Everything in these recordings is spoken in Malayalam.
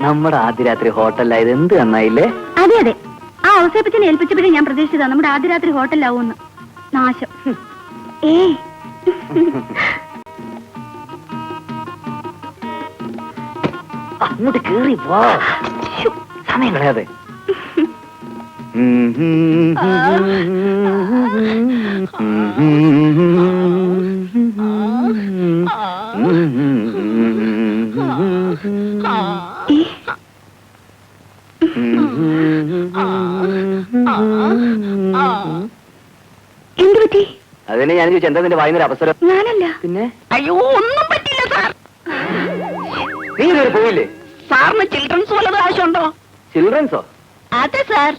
നമ്മുടെ ആദ്യ രാത്രി ഹോട്ടലിലായത് എന്ത് നന്നായില്ലേ? അതെ അതെ, ആ ഔസേപ്പച്ചനെ ഏൽപ്പിച്ചപ്പോഴേ ഞാൻ പ്രതീക്ഷിച്ചതാ നമ്മുടെ ആദ്യ രാത്രി ഹോട്ടലിലാവുമെന്ന്. നാശം. അങ്ങോട്ട് കേറി പോ, സമയം കളയാതെ. എന്ത് പറ്റി? അതിനെ ഞാൻ ചോദിച്ചു, എന്താ നിന്റെ വായുന്നൊരു അവസരം? ഞാനല്ല. പിന്നെ? അയ്യോ, ഒന്നും പറ്റില്ല സാർ. നീ ഇതുവരെ പോയില്ലേ? സാറിന് ചിൽഡ്രൻസ് വല്ലതും ആവശ്യമുണ്ടോ? ചിൽഡ്രൻസോ? അതെ സാർ.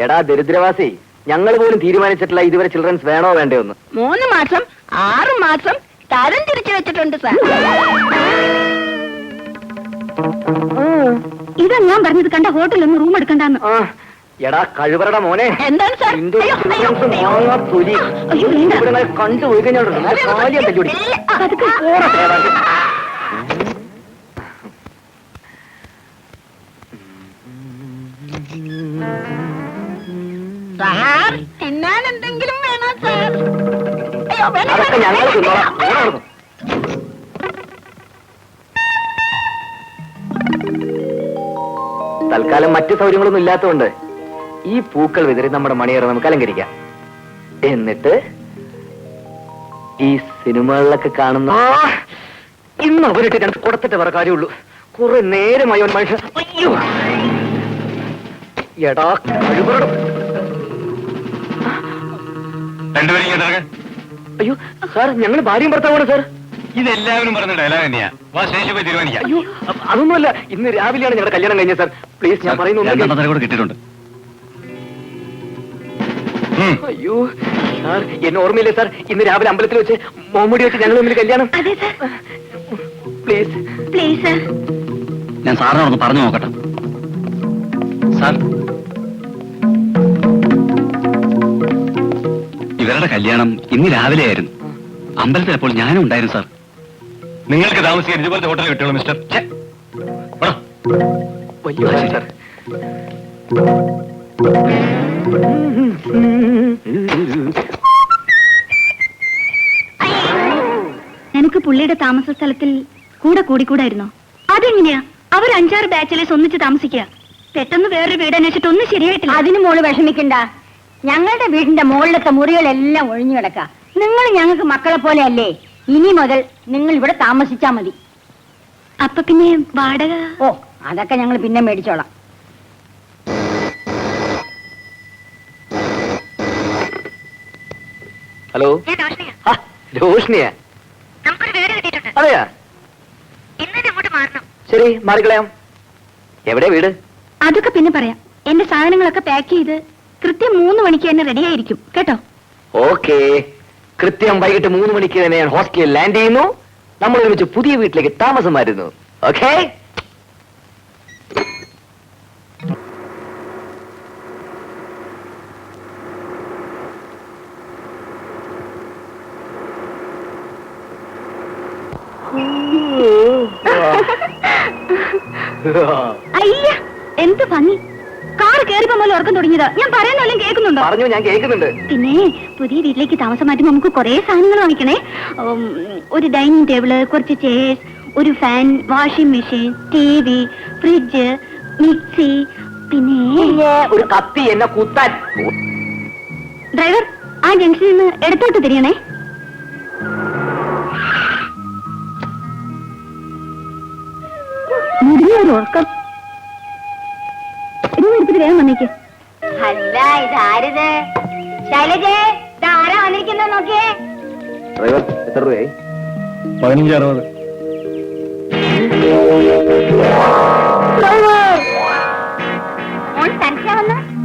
എടാ ദരിദ്രവാസി, ഞങ്ങൾ പോലും തീരുമാനിച്ചിട്ടില്ല ഇതുവരെ ചിൽഡ്രൻസ് വേണോ വേണ്ടയോന്ന്. 3 മാസം 6 മാസം തരം തിരിച്ചു വെച്ചിട്ടുണ്ട് സാർ. ഇതാ ഞാൻ പറഞ്ഞത്, കണ്ട ഹോട്ടലൊന്നും റൂം എടുക്കണ്ടെന്ന്. എടാ കഴിവറയുടെ മോനെ, എന്താണ് സാർ? കണ്ടുപോയി കഴിഞ്ഞാൽ സാർ തിന്നാൻ എന്തെങ്കിലും വേണോ സാർ? അതൊക്കെ ഞങ്ങൾ തിന്നോളാം. തൽക്കാലം മറ്റു സൗകര്യങ്ങളൊന്നും ഇല്ലാത്തതുകൊണ്ട് ഈ പൂക്കൾ വിതറി നമ്മുടെ മണിയറ നമുക്ക് അലങ്കരിക്കാം. എന്നിട്ട് ഈ സിനിമകളിലൊക്കെ കാണുന്ന ഇന്ന് അവരിട്ട് രണ്ട് കൊടുത്തിട്ട് വേറെ കാര്യമുള്ളൂ. കുറെ നേരമായി ഒരു മനുഷ്യൻ. അയ്യോ എടാ കഴിവറ. അയ്യോ സാർ, ഞങ്ങൾ ഭാര്യയും ഭർത്താവാണ് സാർ. ഇതെല്ലാവരും പറഞ്ഞ ഡയലോഗ് തന്നെയാ. തീരുമാനിക്കാം. അയ്യോ അതൊന്നുമല്ല, ഇന്ന് രാവിലെയാണ് ഞങ്ങളുടെ കല്യാണം കഴിഞ്ഞത് സാർ. പ്ലീസ്, ഞാൻ പറയുന്നു കിട്ടിയിട്ടുണ്ട്. അയ്യോ സാർ, എന്നെ ഓർമ്മയില്ലേ സാർ? ഇന്ന് രാവിലെ അമ്പലത്തിൽ വെച്ച് മോമുടി വെച്ച് ഞങ്ങൾ തമ്മിൽ കല്യാണം. അതെ സാർ. Please please sir. ഞാൻ സാറിനോടൊന്ന് പറഞ്ഞു നോക്കട്ടെ. സാർ, ഇവരുടെ കല്യാണം ഇന്ന് രാവിലെ ആയിരുന്നു. അമ്പലത്തിൽ അപ്പോൾ ഞാനും ഉണ്ടായിരുന്നു സാർ. നിങ്ങൾക്ക് താമസിക്കാൻ ഇതുപോലത്തെ ഹോട്ടലിൽ കിട്ടുള്ളൂ മിസ്റ്റർ. വലിയ ആശയം സാർ. എനിക്ക് പുള്ളിയുടെ താമസ സ്ഥലത്തിൽ കൂടെ കൂടിക്കൂടായിരുന്നോ? അതെങ്ങനെയാ? അവർ 5-6 ബാച്ചിലേഴ്സ് ഒന്നിച്ച് താമസിക്കുക. പെട്ടെന്ന് വേറൊരു വീട് അന്വേഷിച്ചിട്ട് ഒന്നും ശരിയായിട്ടില്ല. അതിന് മോള് വിഷമിക്കണ്ട. ഞങ്ങളുടെ വീടിന്റെ മുകളിലത്തെ മുറികളെല്ലാം ഒഴിഞ്ഞു കിടക്ക. നിങ്ങൾ ഞങ്ങൾക്ക് മക്കളെ പോലെ അല്ലേ? ഇനി മുതൽ നിങ്ങൾ ഇവിടെ താമസിച്ചാ മതി. അപ്പൊ പിന്നെ വാടക? ഓ, അതൊക്കെ ഞങ്ങൾ പിന്നെ മേടിച്ചോളാം. ഹലോ, രോഷ്ണിയാ? നമുക്കൊരു വീട് കിട്ടിയിട്ടുണ്ട്. അതെയാ? ഇന്നലെ അങ്ങോട്ട് മാറണം. ശരി, മാറിക്കളയാം. എവിടെയാ വീട്? അതൊക്കെ പിന്നെ പറയാം. എന്റെ സാധനങ്ങളൊക്കെ പാക്ക് ചെയ്ത് കൃത്യം 3 മണിക്ക് തന്നെ റെഡി ആയിരിക്കും കേട്ടോ. ഓക്കേ, കൃത്യം വൈകിട്ട് 3 മണിക്ക് തന്നെ ഞാൻ ഹോസ്റ്റലിൽ ലാൻഡ് ചെയ്യുന്നു. നമ്മൾ ഒരുമിച്ച് പുതിയ വീട്ടിലേക്ക് താമസം മാറുന്നു. ഓക്കേ? അയ്യ, എന്ത് ഭംഗി! കാറ് കയറിപ്പോ മുതൽ ഉറക്കം തുടങ്ങിയതാ. ഞാൻ പറയുന്നല്ലോ കേൾക്കുന്നുണ്ടോ? പറഞ്ഞു, ഞാൻ കേൾക്കുന്നുണ്ട്. പിന്നെ പുതിയ വീട്ടിലേക്ക് താമസം മാറ്റുമ്പോൾ നമുക്ക് കുറെ സാധനങ്ങൾ വാങ്ങിക്കണേ. ഒരു ഡൈനിങ് ടേബിള്, കുറച്ച് ചെയർസ്, ഒരു fan, washing machine, TV, fridge, mixie, പിന്നെ ഒരു കത്തി എന്നെ കുത്താൻ. ഡ്രൈവർ, ആ ജംഗ്ഷനിൽ നിന്ന് ഇടത്തോട്ട് തിരിയണേ. മുടിയൊരു ഉറക്കം. എടുത്തിട്ട് വേഗം വന്നേക്ക്. അല്ല, ഇതാരിത്? ശൈലജേ, ഇതാരാ വന്നിരിക്കുന്ന നോക്കിയേ. ഡ്രൈവർ, എത്ര രൂപയായി? 15-60.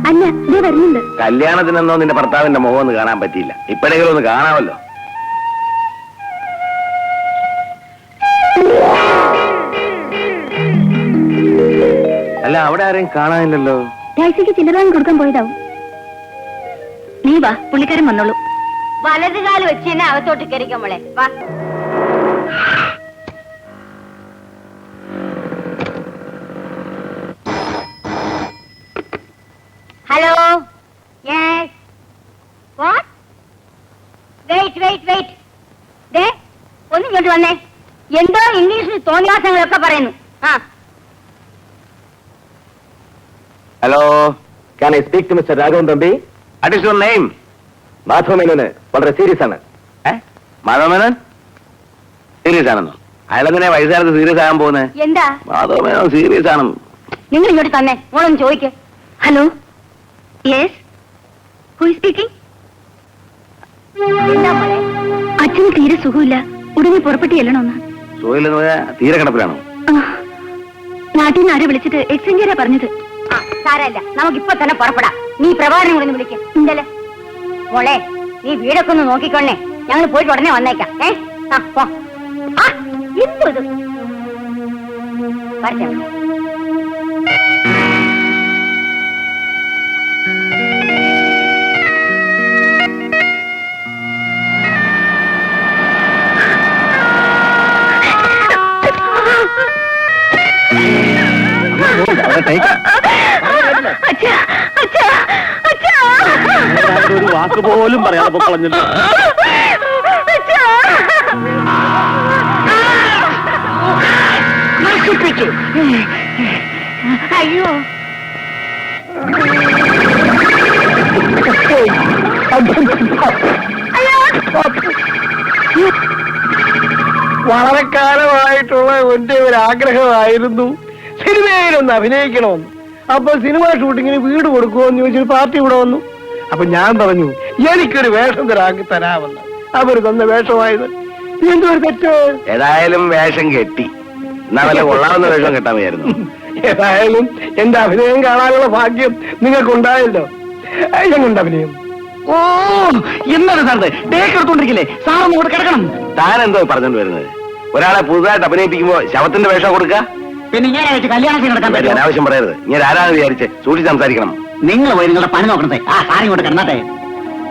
അല്ല, ഇതേ വരുന്നുണ്ട്. കല്യാണത്തിനെന്നോ നിന്റെ ഭർത്താവിന്റെ മുഖം ഒന്ന് കാണാൻ പറ്റിയില്ല. ഇപ്പോഴെങ്കിലും ഒന്ന് കാണാമല്ലോ. അല്ല, അവിടെ ആരെയും കാണാനില്ലല്ലോ. ടാക്സിക്ക് ചില്ലറ കൊടുക്കാൻ പോയതാവും. നീ വാ, പുള്ളിക്കാരൻ വന്നോളൂ. വലത് കാല് വെച്ച് തന്നെ അകത്തോട്ട് കയറിക്കാൻ മോളെ. വാ. ഇങ്ങോട്ട് വന്നേ. എന്തോ ഇംഗ്ലീഷിൽ തോന്നിയാസങ്ങളൊക്കെ പറയുന്നു. ആ hello, can I speak to mister Raghavan Thampi? What is your name? Madhava മേനോന് വളരെ സീരിയസ് ആണ്. മാധവമേനോൻ സീരിയസ് ആണെന്നോ? അയാളെങ്ങനെ വയസ്സുകാലത്ത് സീരിയസ് ആകാൻ പോകുന്നത്? എന്താ മാധവമേനോൻ സീരിയസ് ആണ്. നിങ്ങൾ ഇങ്ങോട്ട് തന്നെ മോളൊന്ന് ചോദിക്ക്. Hello, yes, who is speaking? എന്താ മോളെ? അച്ഛന് തീരെ സുഖമില്ല, ഉടനെ പുറപ്പെട്ട് ചെല്ലണമെന്ന്. സുഖമില്ലെന്ന് പറഞ്ഞാൽ തീരെ കിടപ്പിലാണോ? നാട്ടിൽ നിന്ന് ആരെ വിളിച്ചിട്ട് എക്സ്ചേഞ്ചാ പറഞ്ഞത്. ആ സാരല്ല, നമുക്കിപ്പൊ തന്നെ പുറപ്പെടാം. നീ പ്രഭാകരനെ കൂടെ വിളിക്കും. എന്തല്ലേ മോളെ, നീ വീടൊക്കെ ഒന്ന് നോക്കിക്കൊള്ളേ. ഞങ്ങൾ പോയിട്ട് ഉടനെ വന്നേക്കാം. ആ പോ. ആ എന്തോ ഇത് വരട്ടെ. ഒരു വാക്ക് പോലും പറയാതെ പൊക്കളഞ്ഞിട്ട് അയ്യോ വളരെ കാലമായിട്ടുള്ള എന്റെ ഒരു ആഗ്രഹമായിരുന്നു സിനിമയിലൊന്ന് അഭിനയിക്കണമെന്ന്. അപ്പൊ സിനിമ ഷൂട്ടിങ്ങിന് വീട് കൊടുക്കുമോന്ന് ചോദിച്ചൊരു പാർട്ടി ഇവിടെ വന്നു. അപ്പൊ ഞാൻ പറഞ്ഞു എനിക്കൊരു വേഷം തരാക്കി തരാമെന്ന്. അവര് തന്ന വേഷമായത് എന്തൊരു തെറ്റ്. ഏതായാലും വേഷം കെട്ടി. എന്നാ വല്ല കൊള്ളാവുന്ന വേഷം കെട്ടാൻ വയ്യായിരുന്നു. ഏതായാലും എന്റെ അഭിനയം കാണാനുള്ള ഭാഗ്യം നിങ്ങൾക്കുണ്ടായല്ലോ. എങ്ങുണ്ട് അഭിനയം? ഓ, എന്താണ് സാറേ ടേക്ക് എടുത്തോണ്ടിരിക്കില്ലേ? സാറ് അങ്ങോട്ട് കിടക്കണം. താൻ എന്തോ പറഞ്ഞോണ്ട് വരുന്നത്? ഒരാളെ പുതുതായിട്ട് അഭിനയിപ്പിക്കുമ്പോ ശവത്തിന്റെ വേഷം കൊടുക്കുക? പിന്നെ ഞാൻ കല്യാണത്തിന് നടക്കാൻ പറ്റുമോ? അനാവശ്യം പറയരുത്. ഞാൻ ആരാന്ന് വിചാരിച്ച് സൂക്ഷിച്ച് സംസാരിക്കണം. നിങ്ങൾ പോയി നിങ്ങളുടെ പണി നോക്കണേ. ആ സാറി ഇങ്ങോട്ട് കിടന്നാട്ടെ.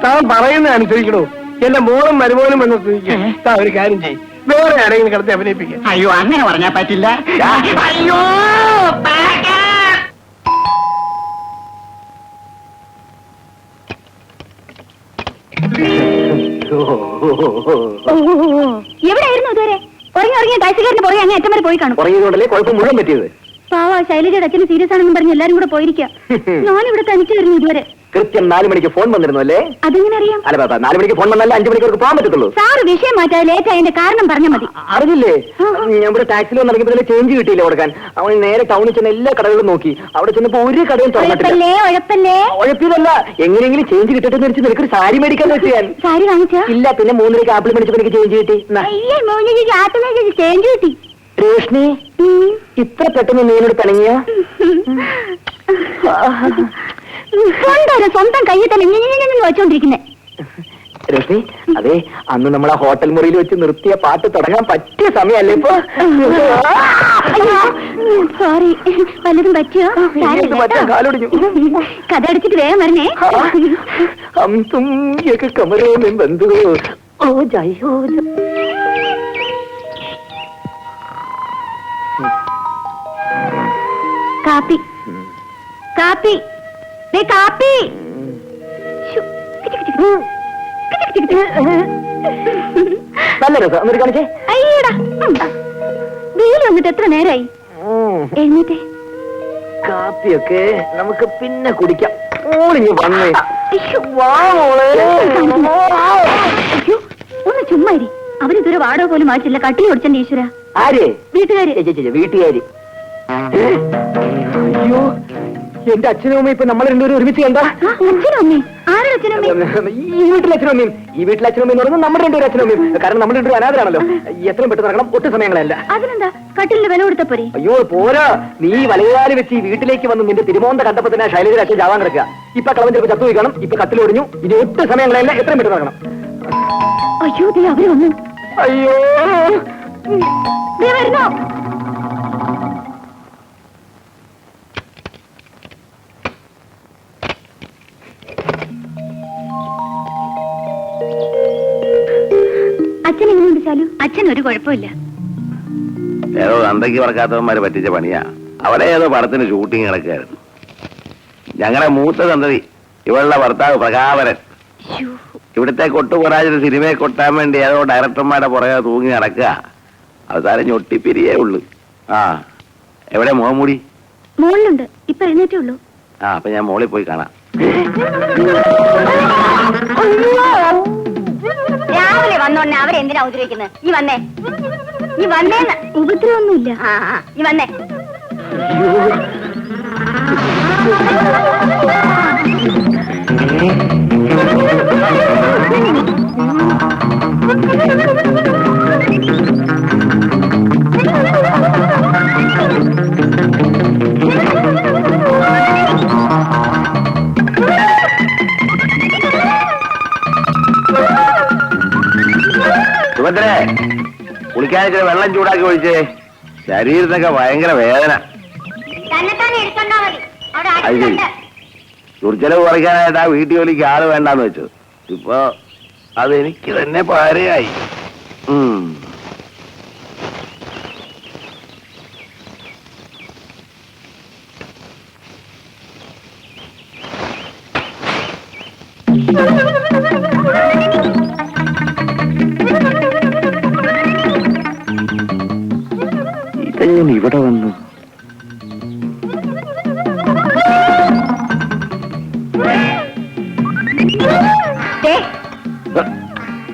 താൻ പറയുന്നത് അനുസരിക്കണോ? എന്റെ മോളും മരുമോനും എന്ന് സ്ഥിതിക്ക് താൻ ഒരു കാര്യം ചെയ്യും, വേറെ ആരെങ്കിലും കിടത്തി അഭിനയിപ്പിക്കാം. അയ്യോ, അങ്ങനെ പറഞ്ഞാൽ പറ്റില്ല. അയ്യോ, എവിടെയായിരുന്നു ഇതുവരെ? ഉറങ്ങി ഉറങ്ങിയ ടാക്സിക്കാരന് പുറകെ അങ്ങ് അറ്റം വരെ പോയി കാണും. കുറയുകൊണ്ടല്ലേ കുഴപ്പം മുഴുവൻ പറ്റിയത്. പാവാ, ശൈലജയുടെ അച്ഛന് സീരിയസ് ആണെന്ന് പറഞ്ഞ് എല്ലാരും കൂടെ പോയിരിക്കാം. ഞാനിവിടെ തനിച്ച് വരുന്നു ഇതുവരെ. കൃത്യം 4 മണിക്ക് ഫോൺ വന്നിരുന്നു അല്ലേ? അതെങ്ങനെ അറിയാം? അല്ല ബാബാ, 4 മണിക്ക് ഫോൺ വന്നല്ല 5 മണിക്ക് അവർക്ക് പോകാൻ പറ്റത്തുള്ളൂ. സാറ് വിഷയം മാറ്റാതെ ലേറ്റ് ആയതിന്റെ കാരണം പറഞ്ഞാൽ മതി. അറിഞ്ഞില്ലേ, ഞാൻ ഇവിടെ ടാക്സിയിൽ വന്നിറങ്ങിയപ്പോൾ ചേഞ്ച് കിട്ടിയില്ല കൊടുക്കാൻ. അവൻ നേരെ ടൗണിൽ ചെന്ന് എല്ലാ കടകളും നോക്കി. അവിടെ ചെന്നപ്പോ ഒരു കടയും തുറന്നിട്ടില്ല. ഉഴപ്പല്ലേ ഉഴപ്പിയതല്ല, എങ്ങനെയെങ്കിലും ചേഞ്ച് കിട്ടട്ടെ എന്ന് വെച്ച് നിനക്കൊരു സാരി മേടിക്കാൻ വെച്ച് ഞാൻ. സാരി വാങ്ങിച്ചാ? ഇല്ല, പിന്നെ 3 രൂപയ്ക്ക് ആപ്പിൾ മേടിച്ചപ്പോ എനിക്ക് ചേഞ്ച് കിട്ടി. ചേഞ്ച് കിട്ടി. രേഷ്മി, ഇത്ര പെട്ടെന്ന് നീ എന്നോട് പിണങ്ങിയ? സ്വന്തം കയ്യിൽ തന്നെ വെച്ചോണ്ടിരിക്കുന്നേ. രശ്മി, അതെ, അന്ന് നമ്മൾ ആ ഹോട്ടൽ മുറിയിൽ വെച്ച് നിർത്തിയ പാട്ട് തുടങ്ങാൻ പറ്റിയ സമയല്ലേ ഇപ്പൊ? സോറി, വല്ലതും പറ്റിയോ? കാലൊടിഞ്ഞു. കഥ അടിച്ചിട്ട് വേഗം വരണേ. ഹം തും ഏക കമരേ മേ ബന്ധു ഓ ജയോ. കാപ്പി കാപ്പി കാപ്പി. നല്ല രസം, എന്നിട്ട് കാണിച്ചേ. അയ്യടാ, വെയിൽ വന്നിട്ട് എത്ര നേരായി? എഴുന്നേറ്റേ. കാപ്പിയൊക്കെ നമുക്ക് പിന്നെ കുടിക്കാം. ഓളിഞ്ഞ് വന്നേ. വാ മോളെ. അയ്യോ, ഒന്ന് ചുമ്മാരി. അവരിതുവരെ വാടക പോലും മാറ്റില്ല. കട്ടിൽ ഓടിച്ചെന്റെ ഈശ്വര. ആര്? വീട്ടുകാരി. വീട്ടുകാരി. അയ്യോ, എന്റെ അച്ഛനും അമ്മയും ഇപ്പൊ നമ്മൾ രണ്ടുപേരും ഒരുമിച്ച് കണ്ട. അച്ഛനും അമ്മയും? ആരുടെ അച്ഛനും അമ്മയും? ഈ വീട്ടിലെ അച്ഛനും അമ്മയും. ഈ വീട്ടിലെ അച്ഛനും അമ്മയും എന്ന് പറയുന്നത് നമ്മുടെ രണ്ടുപേരും അച്ഛനും അമ്മയും. കാരണം നമ്മൾ രണ്ടുപേരും അനാഥരാണല്ലോ. എത്രയും പെട്ടെന്ന് നടക്കണം, ഒട്ടും സമയങ്ങളല്ല. അതിനെന്താ, കട്ടിലിന്റെ വില കൊടുത്ത പോരെ? അയ്യോ പോരാ, നീ വലയാലി വെച്ച് ഈ വീട്ടിലേക്ക് വന്ന് നിന്റെ തിരുമോന്ത കണ്ടപ്പോ തന്നെ ശൈലജയുടെ അച്ഛൻ ജാവാൻ കിടക്കുക. ഇപ്പൊ കളവൻ ചിലപ്പോൾ ചത്തു പോയി കാണും. ഇപ്പൊ കത്തിൽ ഒടിഞ്ഞു. ഇനി ഒട്ടും സമയങ്ങളല്ല, എത്രയും പെട്ടെന്ന് നടക്കണം. അയ്യോ, ദേ അവര് വന്നു. അയ്യോ, ദേ വരുന്നോ? അച്ഛൻ എങ്ങനെയുണ്ട് ചാലു? അച്ഛൻ ഒരു കുഴപ്പമില്ല. ഏതോ തന്തയ്ക്ക് പറക്കാത്തവന്മാര് പറ്റിച്ച പണിയാ. അവിടെ ഏതോ പടത്തിന് ഷൂട്ടിങ് നടക്കുകയായിരുന്നു. ഞങ്ങളുടെ മൂത്ത തന്തതി ഇവളുടെ ഭർത്താവ് പ്രകാവരൻ. ഇവിടുത്തെ കൊട്ടുപൊറാജിന്റെ സിനിമയെ കൊട്ടാൻ വേണ്ടി ഏതോ ഡയറക്ടർമാരുടെ പുറകെ തൂങ്ങി നടക്കുക. അവസാനം ഞൊട്ടിപ്പിരിയേ ഉള്ളു. ആ, എവിടെ മുഖംമൂടി? മോളിലുണ്ട്, ഇപ്പൊ എഴുന്നേറ്റേ ഉള്ളൂ. ആ, അപ്പൊ ഞാൻ മോളിൽ പോയി കാണാം. രാവിലെ വന്നോണ്ടേ അവരെന്തിനാ ഉപദ്രവിക്കുന്നത്? ഈ വന്നേ, ഈ വന്നേന്ന്. ഉപദ്രവൊന്നുമില്ല. ഈ വന്നേ. സുഭദ്രേ, കുളിക്കാനൊക്കെ വെള്ളം ചൂടാക്കി ഒഴിച്ചേ. ശരീരത്തിനൊക്കെ ഭയങ്കര വേദന. തന്നെത്താനെ എടുത്തോണ്ടാ മതി. അവിടെ അത് ശരി. അടുത്തുണ്ട്. ദുർജലവ് കുറയ്ക്കാനായിട്ട് ആ വീട്ടു ജോലിക്ക് ആള് വേണ്ടാന്ന് വെച്ചു. ഇപ്പൊ അതെനിക്ക് തന്നെ പാരയായി. ഇതെങ്ങനെ ഇവിടെ വന്നു? ദേ,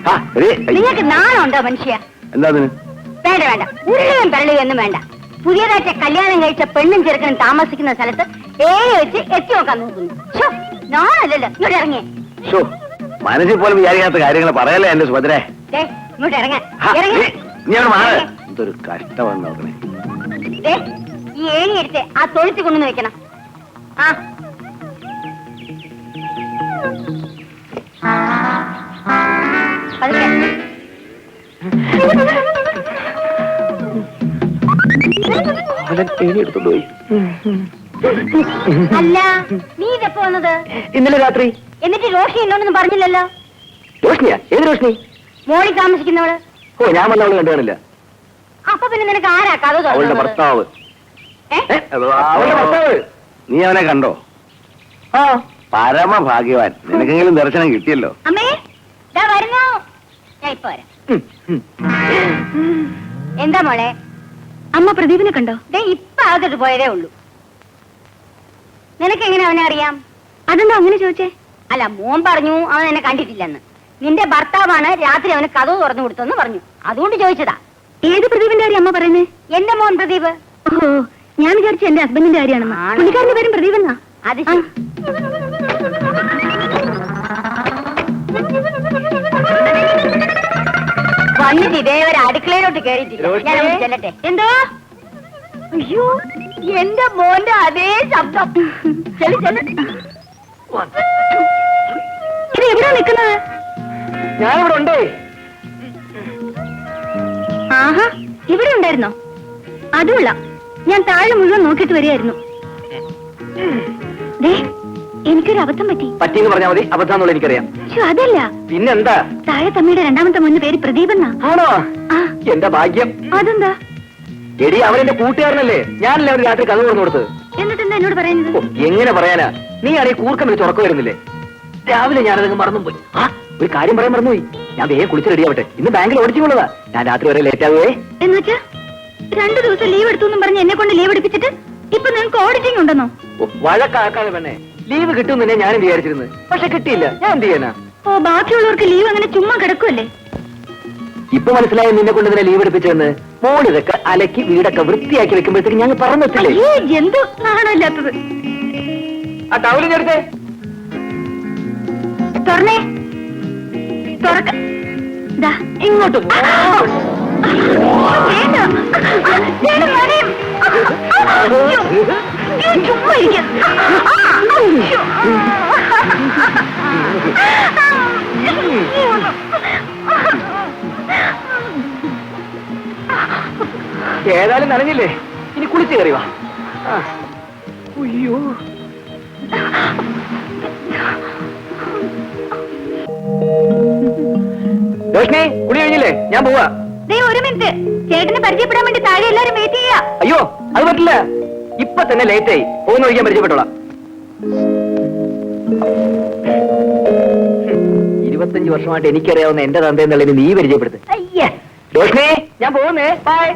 ആ, എടീ, നിങ്ങൾക്ക് നാണമുണ്ടോ മനുഷ്യ? എന്താ അതിന്? വേണ്ട വേണ്ട, ഉരുളും പെരളും ഒന്നും വേണ്ട. പുതിയതായിട്ട് കല്യാണം കഴിച്ച പെണ്ണും ചെറുക്കനും താമസിക്കുന്ന സ്ഥലത്ത് വെച്ച് എത്തി നോക്കാൻ നോക്കുന്നു. നാണല്ലല്ലോ, ഇങ്ങോട്ട് ഇറങ്ങിയേ. ശോ, മനസ്സിൽ പോലും വിചാരിക്കാത്ത കാര്യങ്ങൾ പറയല്ലേ എന്റെ സുഭദ്രേ. ദേ, ഇങ്ങോട്ട് ഇറങ്ങാൻ. ഹാ, ഇറങ്ങി. നീ അവിടെ മാറ്. എന്തൊരു കഷ്ടമെന്ന് നോക്കണേ. ദേ, ഈ ഏണി എടുത്ത് ആ തൊഴുത്തി കൊണ്ടുവന്ന് വെക്കണം. ആ, പതുക്കെ. എടുത്തോണ്ട് പോയി. അല്ല, നീ ഇതെപ്പോ വന്നത്? ഇന്നലെ രാത്രി. എന്നിട്ട് റോഷി എന്നോടൊന്നും പറഞ്ഞില്ലല്ലോ. റോഷ്നിയാ? ഏത് റോഷ്നി? മോളിൽ താമസിക്കുന്നവള്. ഓ, ഞാൻ വന്നവള് കണ്ടു കാണില്ല. അപ്പൊ പിന്നെ നിനക്ക് ആരാ കഥ അവളുടെ തുറന്നത്? ഭർത്താവ്. ഏ? അവളുടെ ഭർത്താവ്. നീ അവനെ കണ്ടോ? ആ, പരമഭാഗ്യവാൻ. നിനക്കെങ്കിലും ദർശനം കിട്ടിയല്ലോ. അമ്മേ, ദാ വരുന്നു. ഞാൻ ഇപ്പൊ വരാം. എന്താ മോളെ? അമ്മ പ്രദീപിനെ കണ്ടോ? ദേ, ഇപ്പൊ അകത്തോട്ട് പോയതേ ഉള്ളൂ. നിനക്ക് എങ്ങനെ അവനെ അറിയാം? അതെന്താ അങ്ങനെ ചോദിച്ചേ? അല്ല, മോൻ പറഞ്ഞു അവൻ എന്നെ കണ്ടിട്ടില്ലെന്ന്. നിന്റെ ഭർത്താവാണ് രാത്രി അവന് കഥ തുറന്നു കൊടുത്തെന്ന് പറഞ്ഞു. അതുകൊണ്ട് ചോദിച്ചതാ. ഏത് പ്രദീപിന്റെ കാര്യം അമ്മ പറയുന്നേ? എന്റെ മോൻ പ്രദീപ്. ഓ, ഞാൻ വിചാരിച്ചു എന്റെ ഹസ്ബൻഡിന്റെ കാര്യമാണെന്ന്. ആണോ? പുള്ളിക്കാരന്റെ പേരും പ്രദീപ് എന്നാ. അത് ശരി. വന്നിട്ട് ഇതേവരെ അടുക്കളയിലോട്ട് കയറിയിട്ടില്ല. ഞാൻ അങ്ങോട്ട് ചെല്ലട്ടെ. എന്തോ? അയ്യോ, എന്റെ മോന്റെ അതേ ശബ്ദം. ചെല്ലു ചെല്ലു. ഇത് എവിടാ നിക്കുന്നത്? ഞാനിവിടെ ഉണ്ടേ. ആഹാ, ഇവിടെ ഉണ്ടായിരുന്നോ? അതുമില്ല, ഞാൻ താഴെ മുഴുവൻ നോക്കിയിട്ട് വരികയായിരുന്നു. ദേ, എനിക്കൊരു അബദ്ധം പറ്റി. പറ്റിയെന്ന് പറഞ്ഞാൽ മതി. അബദ്ധാന്നുള്ള എനിക്കറിയാം. ശ്ശോ, അതല്ല, പിന്നെന്താ? താഴെ തമ്മിയുടെ രണ്ടാമത്തെ മോന്റെ പേര് പ്രദീപ് എന്നാ. ആണോ? ആ, എന്റെ ഭാഗ്യം. അതെന്താ? എടി, അവരെന്റെ കൂട്ടുകാരനല്ലേ. ഞാനല്ലേ അവര് രാത്രി കഥ തുറന്നു കൊടുത്തത്. എന്നിട്ട് എന്താ എന്നോട് പറയുന്നത്? ഓ, എങ്ങനെ പറയാനാ? നീ ആണെങ്കിൽ കൂർക്കം വിളിച്ച് ഉറക്കം വരുന്നില്ലേ? രാവിലെ ഞാനതങ്ങ് മറന്നും പോയി. ആ, ഒരു കാര്യം പറയാൻ മറന്നുപോയി. ഞാൻ വേഗം കുളിച്ച് റെഡിയാവട്ടെ. ഇന്ന് ബാങ്കിൽ ഓടിച്ചുകൊള്ളതാ. ഞാൻ രാത്രി വരെ ലേറ്റ് ആവുകയെ. എന്നുവെച്ചാ 2 ദിവസം ലീവ് എടുത്തു എന്നും പറഞ്ഞ് എന്നെ കൊണ്ട് ലീവ് എടുപ്പിച്ചിട്ട് ഇപ്പൊ നിങ്ങൾക്ക് ഓഡിറ്റിംഗ് ഉണ്ടെന്നോ? ഓ, വഴക്കാക്കാതെ പെണ്ണെ. ലീവ് കിട്ടുമെന്നെ ഞാനും വിചാരിച്ചിരുന്നു. പക്ഷെ കിട്ടിയില്ല. ഞാൻ എന്ത് ചെയ്യാനാ? ഓ, ബാക്കിയുള്ളവർക്ക് ലീവ് അങ്ങനെ ചുമ്മാ കിടക്കുമല്ലേ? ഇപ്പൊ മനസ്സിലായി നിന്നെ കൊണ്ട് ഇതിനെ ലീവ് എടുപ്പിച്ചെന്ന്. മോളിതൊക്കെ അലക്കി വീടൊക്കെ വൃത്തിയാക്കി വെക്കുമ്പോഴത്തേക്ക് ഞങ്ങൾ പറഞ്ഞിട്ടില്ലേ? അയ്യേ, എന്തോ നാണമില്ലാത്തത്. ആ ടൗലിന് എടുത്തേ. തുറന്നേ, തുറക്ക. ദാ, ഇങ്ങോട്ട് പോ. വേണ്ട. വേണ്ട, മടിയും. അയ്യോ, അയ്യോ, ചുമ്മാ ഇരിക്ക്. അയ്യോ. ഏതായാലും നനഞ്ഞില്ലേ? ഇനി കുളിച്ച് കയറി വാ. അയ്യോ, രോഷ്ണി, കുളി കഴിഞ്ഞില്ലേ? ഞാൻ പോവാ. ദേ, ഒരു മിനിറ്റ്. ചേട്ടനെ പരിചയപ്പെടാൻ വേണ്ടി താഴെ എല്ലാരും വെയിറ്റ് ചെയ്യാ. അയ്യോ, അത് പറ്റില്ല. ഇപ്പൊ തന്നെ ലേറ്റ് ആയി. പോകുന്ന ഒഴിക്കാൻ പരിചയപ്പെട്ടോളാം. 25 വർഷമായിട്ട് എനിക്കറിയാവുന്ന എന്റെ തന്ത എന്നുള്ളതിന് നീ പരിചയപ്പെടുത്ത്. അയ്യ രോഷ്ണി, ഞാൻ പോകുന്നേ, ബൈ.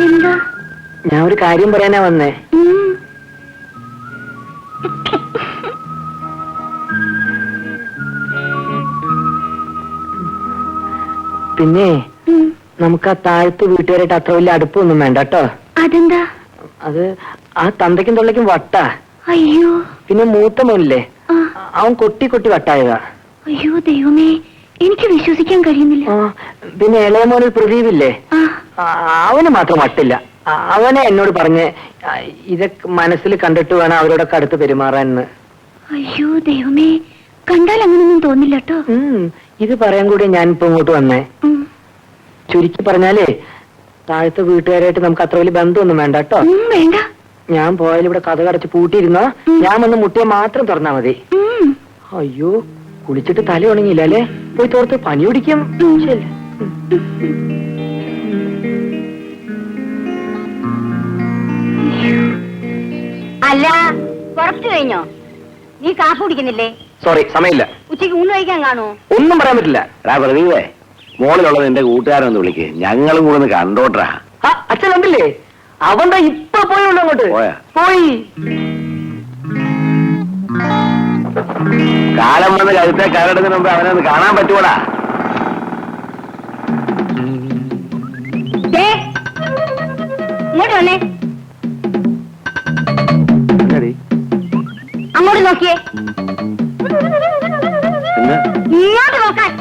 എന്താ? ഞാൻ ഒരു കാര്യം പറയാനാ വന്നേ. പിന്നെ നമുക്ക് ആ താഴത്ത് വീട്ടുകാരായിട്ട് അത്ര വലിയ അടുപ്പൊന്നും വേണ്ട കേട്ടോ. അതെന്താ? അത് ആ തന്തയ്ക്കും തൊള്ളയ്ക്കും വട്ടാ. അയ്യോ. പിന്നെ മൂത്ത മോനില്ലേ, ആ. അവൻ കൊട്ടി കൊട്ടി വട്ടായതാ. അയ്യോ ദൈവമേ, എനിക്ക് വിശ്വസിക്കാൻ കഴിയുന്നില്ല. ആ, പിന്നെ ഇളയ മോനൊരു പ്രദീപില്ലേ, ആ, അവന് മാത്രം വട്ടില്ല. അവനെ എന്നോട് പറഞ്ഞ് ഇതൊക്കെ മനസ്സിൽ കണ്ടിട്ട് വേണം അവരോടൊക്കെ അടുത്ത് പെരുമാറാൻ. അയ്യോ ദൈവമേ, കണ്ടാൽ അങ്ങനൊന്നും തോന്നില്ല കേട്ടോ. ഇത് പറയാൻ കൂടി ഞാൻ ഇപ്പൊ ഇങ്ങോട്ട് വന്നേ. ചുരുക്കി പറഞ്ഞാലേ താഴത്തെ വീട്ടുകാരായിട്ട് നമുക്ക് അത്ര വലിയ ബന്ധമൊന്നും വേണ്ട കേട്ടോ. വേണ്ട. ഞാൻ പോയാലും ഇവിടെ കഥ കടച്ച് പൂട്ടിയിരുന്നോ, ഞാൻ വന്ന് മുട്ടിയെ മാത്രം തുറന്നാ മതി. അയ്യോ, കുളിച്ചിട്ട് തല ഉണങ്ങിയില്ല അല്ലേ, പോയി തോർത്ത് പനി പിടിക്കും. ശരി. അല്ല, പുറത്തു കഴിഞ്ഞോ? നീ കാപ്പ് കുടിക്കുന്നില്ലേ? സോറി, സമയമില്ല. ഉച്ചയ്ക്ക് ഊണ് കഴിക്കാൻ കാണുമോ? ഒന്നും പറയാൻ പറ്റില്ല. പ്രദീപേ, മോളിലുള്ളത് എന്റെ കൂട്ടുകാരൊന്ന് വിളിക്ക്, ഞങ്ങളും കൂടെ ഒന്ന് കണ്ടോട്ടാ. അച്ഛൻ കണ്ടില്ലേ, അവന്താ ഇപ്പൊ പോയുള്ളൂ അങ്ങോട്ട്. പോയാ? പോയി. കാലം വന്ന് കഴുത്തെ കരടുന്നതിന് മുമ്പ് അവനെ ഒന്ന് കാണാൻ പറ്റൂടാ. ദേ, ഇങ്ങോട്ട് വന്നേ. അങ്ങോട്ട് നോക്കിയേ. എന്താ? ഇങ്ങോട്ട് നോക്കാൻ.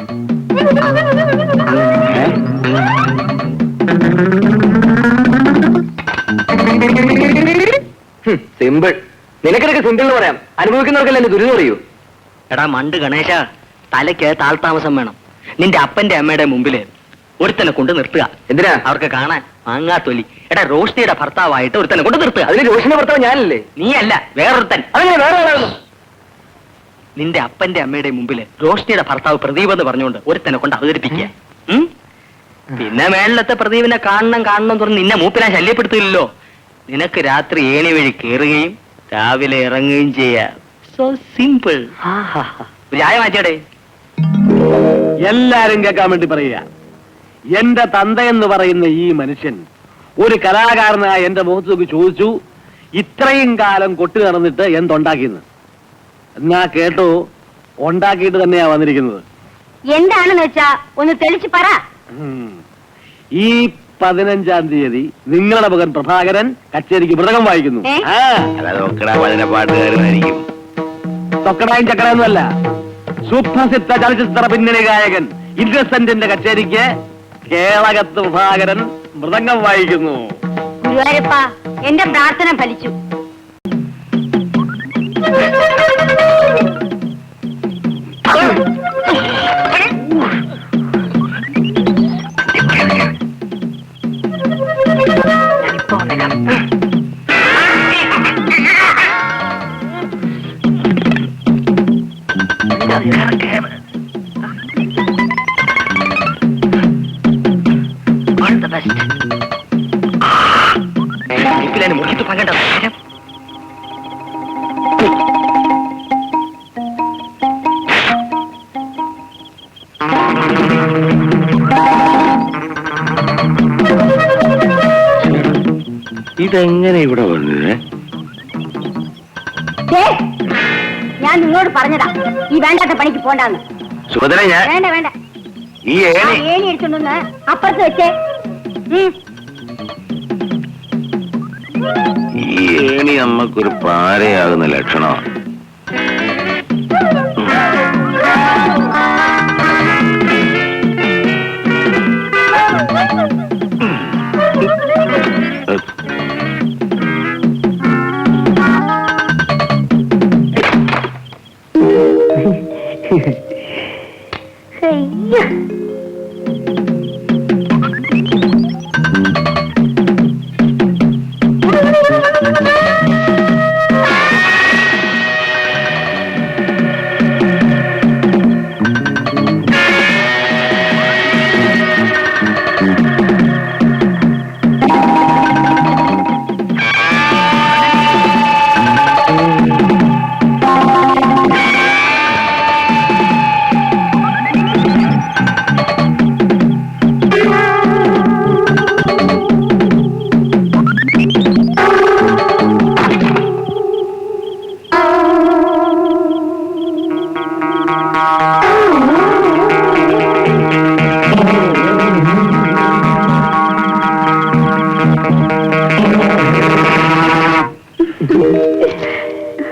സിമ്പിൾ. നിനക്കിടക്ക് സിമ്പിൾ എന്ന് പറയാം, അനുഭവിക്കുന്നവർക്കല്ലേ എന്റെ ദുരിതം അറിയൂ. എടാ മണ്ട് ഗണേശ, തലയ്ക്ക് താഴ്ത്താമസം വേണം. നിന്റെ അപ്പന്റെ അമ്മയുടെ മുമ്പില് ഒരുത്തനെ കൊണ്ട് നിർത്തുക. എന്തിനാ? അവർക്ക് കാണാൻ മാങ്ങാത്തൊലി. എടാ റോഷ്നിയുടെ ഭർത്താവായിട്ട് ഒരുത്തനെ കൊണ്ട് നിർത്തുക. അതിന് രോഷിന്റെ ഭർത്താവ് ഞാനല്ലേ? നീയല്ല, വേറൊരുത്തൻ. അതങ്ങനെ വേറെ ആളായിരുന്നു. നിന്റെ അപ്പന്റെ അമ്മയുടെ മുമ്പില് റോഷ്നിയുടെ ഭർത്താവ് പ്രദീപ് എന്ന് പറഞ്ഞുകൊണ്ട് ഒരുത്തനെ കൊണ്ട് അവതരിപ്പിക്കുക. പിന്നെ മേളിലത്തെ പ്രദീപിനെ കാണണം തുറന്ന് നിന്നെ മൂപ്പിനെ ശല്യപ്പെടുത്തില്ലല്ലോ. നിനക്ക് രാത്രി ഏണി വഴി കയറുകയും രാവിലെ ഇറങ്ങുകയും ചെയ്യാം. So simple. ചായ മാറ്റിയടേ. എല്ലാരും കേൾക്കാൻ വേണ്ടി പറയുക, എന്റെ തന്ത എന്ന് പറയുന്ന ഈ മനുഷ്യൻ ഒരു കലാകാരനായ എന്റെ മുഖത്തേക്ക് ചോദിച്ചു, ഇത്രയും കാലം കൊട്ടി നടന്നിട്ട് എന്തുണ്ടാക്കിയെന്ന്. എന്നാ കേട്ടോ, ഉണ്ടാക്കിയിട്ട് തന്നെയാ വന്നിരിക്കുന്നത്. എന്താണെന്ന് വെച്ചാ ഒന്ന് തെളിച്ച് പറ. ഈ 15-ാം തീയതി നിങ്ങളുടെ മകൻ പ്രഭാകരൻ കച്ചേരിക്ക് മൃദംഗം വായിക്കുന്നു. അല്ലാതെ ഒക്കടാ ഭജന പാട്ടുകാരനായിരിക്കും. തൊക്കടായും ചക്കടയൊന്നുമല്ല, സുപ്രസിദ്ധ ചലച്ചിത്ര പിന്നണി ഗായകൻ ഇന്നസെന്റിന്റെ കച്ചേരിക്ക് കേളകത്ത് പ്രഭാകരൻ മൃദംഗം വായിക്കുന്നു. ഗുരുവായൂരപ്പ, എന്റെ പ്രാർത്ഥന ഫലിച്ചു. മുഖത്ത് പങ്കണ്ട. ഇതെങ്ങനെ ഇവിടെ വന്നത്? ഞാൻ നിങ്ങളോട് പറഞ്ഞതാ ഈ വേണ്ടാത്ത പണിക്ക് പോണ്ടാന്ന്. സുഭദ്ര, ഞാൻ വേണ്ട വേണ്ട, ഈ ഏണി ഏണി എടുത്തോണ്ടൊന്ന് അപ്പുറത്ത് വെച്ചേ. ഈ ഏണി നമുക്കൊരു പാരയാകുന്ന ലക്ഷണമാണ്.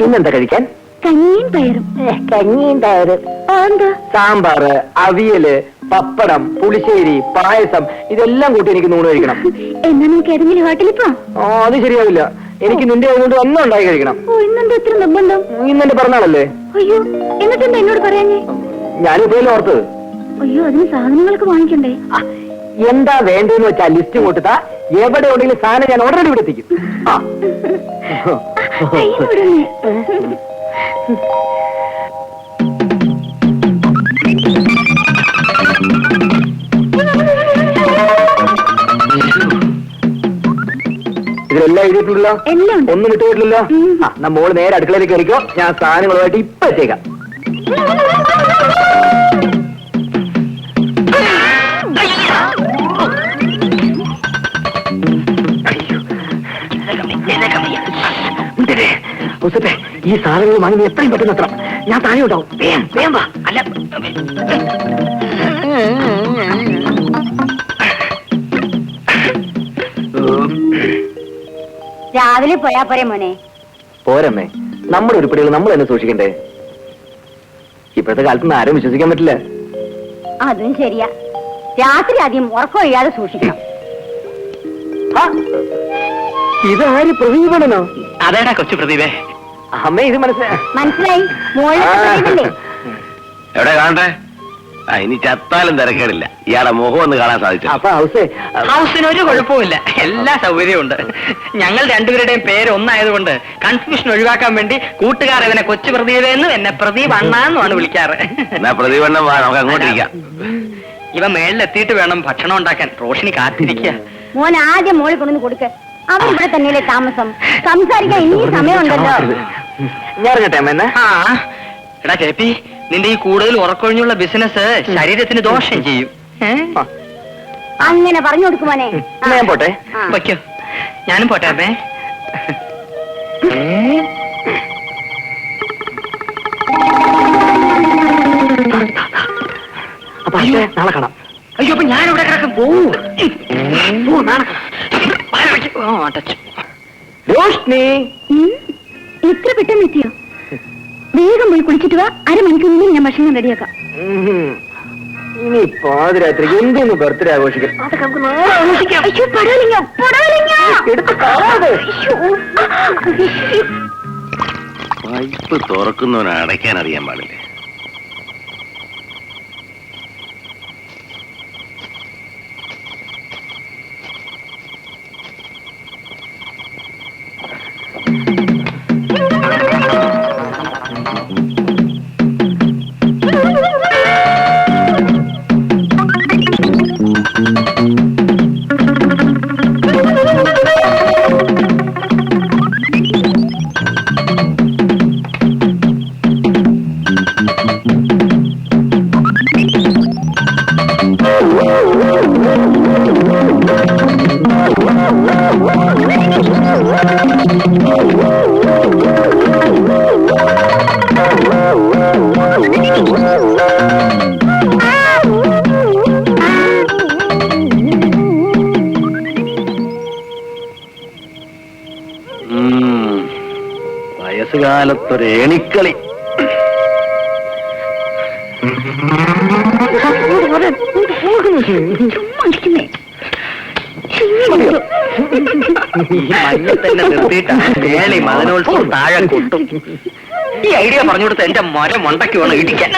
പിന്നെന്താ കഴിക്കാൻ? കഞ്ഞിയും പയറും. കഞ്ഞിയും പയറും. എന്താ? സാമ്പാറ്, അവിയല്, പപ്പടം, പുളിശ്ശേരി, പായസം ഇതെല്ലാം കൂട്ടി എനിക്ക് നൂണ് കഴിക്കണം. എന്നാ നമുക്ക് ഏതെങ്കിലും ഹോട്ടലിൽ പോവാം. അത് ശരിയാവില്ല. എനിക്ക് നിന്റെ കൊണ്ട് ഒന്നും ഉണ്ടാക്കി കഴിക്കണം. ഓ, ഇന്നെന്താ ഇത്ര നിർബന്ധം? ഇന്നെന്റെ പിറന്നാളല്ലേ? അയ്യോ, എന്നിട്ടെന്താ എന്നോട് പറയാഞ്ഞേ? ഞാനിപ്പോഴും ഓർത്തത്. അയ്യോ, അതിന് സാധനങ്ങളൊക്കെ വാങ്ങിക്കണ്ടേ? എന്താ വേണ്ടെന്ന് വെച്ചാ ലിസ്റ്റ് കൊടുത്താ എവിടെ ഉണ്ടെങ്കിലും സാധനം ഞാൻ ഓൾറെഡി ഇവിടെ എത്തിക്കും. ഇതിലെല്ലാം എഴുതിയിട്ടുണ്ടല്ലോ? എല്ലാം ഉണ്ട്. ഒന്നും വിട്ടുപോയിട്ടില്ലല്ലോ? മോള് നേരെ അടുക്കളയിലേക്ക് കയറിക്കോ. ഞാൻ സാധനങ്ങളുമായിട്ട് ഇപ്പൊ എത്തിയേക്കാം. ഈ സാധനങ്ങൾ വാങ്ങി നീ എത്രയും പെട്ടെന്ന് എത്തണം. ഞാൻ താഴെ ഉണ്ടാവും. വേം വേം വാ. അല്ല രാവിലെ പോയാ പോരെ മോനെ? പോരമ്മേ, നമ്മുടെ ഉരുപ്പടികൾ നമ്മൾ തന്നെ സൂക്ഷിക്കണ്ടേ? ഇപ്പോഴത്തെ കാലത്ത് ആരും വിശ്വസിക്കാൻ പറ്റില്ല. അതും ശരിയാ. രാത്രി ആദ്യം ഉറക്കമൊഴിയാതെ സൂക്ഷിക്കണം. ഇതാര് പ്രദീപനോ? അതേടാ കൊച്ചു പ്രദീപേ. അമ്മേ, ഇത് മനസ്സിലായി? മോളെ എവിടെ കാണട്ടെ? ഇനി ചത്താലും തിരക്കേടില്ല. ഇയാളെ മുഖം ഒന്ന് കാണാൻ സാധിച്ചു. അപ്പൊ ഹൗസിന് ഒരു കുഴപ്പമില്ല, എല്ലാ സൗകര്യവും ഉണ്ട്. ഞങ്ങൾ രണ്ടുപേരുടെയും പേര് ഒന്നായതുകൊണ്ട് കൺഫ്യൂഷൻ ഒഴിവാക്കാൻ വേണ്ടി കൂട്ടുകാർ ഇവനെ കൊച്ചു പ്രദീപെന്നും എന്നെ പ്രദീപ് അണ്ണാന്നുമാണ് വിളിക്കാറ്. എന്നാ പ്രതിവണ്ണം വാ, നമുക്ക് അങ്ങോട്ടിരിക്കാം. ഇവ മേളിലെത്തിയിട്ട് വേണം ഭക്ഷണം ഉണ്ടാക്കാൻ. റോഷിനി കാത്തിരിക്കുക. മോൻ ആദ്യം മോളിൽ കൊണ്ടുവന്ന് കൊടുക്ക. അവൻ ഇവിടെ തന്നെയല്ലേ താമസം. സംസാരിക്കാൻ ഇനിയും സമയമുണ്ടല്ലോ. ഞാൻ ഇറങ്ങട്ടെ അമ്മ. ആ എടാ കേപ്പി, നിന്റെ ഈ കൂടുതൽ ഉറക്കൊഴിഞ്ഞുള്ള ബിസിനസ് ശരീരത്തിന് ദോഷം ചെയ്യും. അങ്ങനെ പറഞ്ഞു കൊടുക്കുമോനെ. ഞാൻ പോട്ടെ. വയ്ക്കോ, ഞാനും പോട്ടെ അമ്മേ. അപ്പൊ നാളെ കാണാം. അയ്യോ, അപ്പൊ ഞാനിവിടെ കിടക്കും. പോവൂ. രോഷ്നി, ഇത്ര പെട്ടെന്ന് എത്തിയോ? വേഗം പോയി കുളിച്ചിട്ട് വാ. അരമണിക്കൂറിനുള്ളിൽ ഞാൻ ഭക്ഷണം റെഡിയാക്കാം. ഇനി പാതിരാത്രി എന്തൊന്ന് ബർത്ത്ഡേ ആഘോഷിക്കാം. അതൊക്കെ നമുക്ക് നാളെ ആഘോഷിക്കാം. അയ്യോ, പടാലിങ്ങ, പടാലിങ്ങ. എടുത്ത് കാണാതെ. പൈപ്പ് തുറക്കുന്നവനെ അടയ്ക്കാൻ അറിയാൻ പാടില്ലേ? വയസ്സുകാലത്തൊരു ഏണിക്കളി. ഈ മഞ്ഞ തന്നെ നിർത്തിയിട്ടാണ് മേളി മദനോത്സവം താഴെ കൊട്ടും. ഈ ഐഡിയ പറഞ്ഞു കൊടുത്ത എന്റെ മരം മണ്ടയ്ക്ക് വേണം ഇടിക്കാൻ.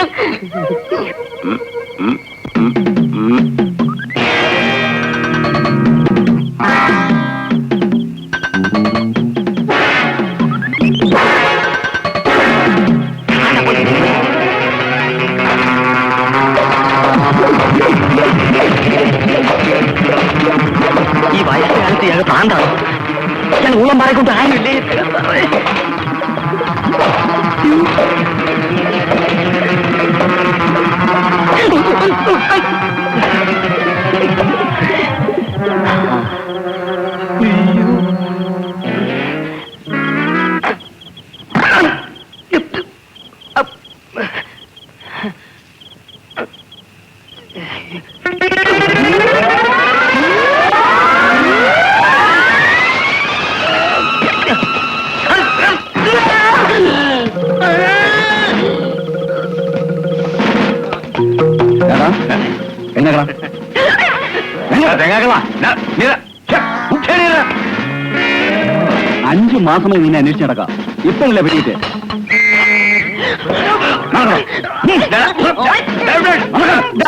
ഈ വയസ്സുകാലത്ത് ഞങ്ങൾ താണ്ടാണ്. ഞാൻ ഊളം പറക്കൊണ്ട് ആരുമില്ലേ? 5 മാസമായി നിന്നെ അന്വേഷിച്ച് നടക്കാം ഇപ്പോഴല്ലേ പറ്റിയിട്ട്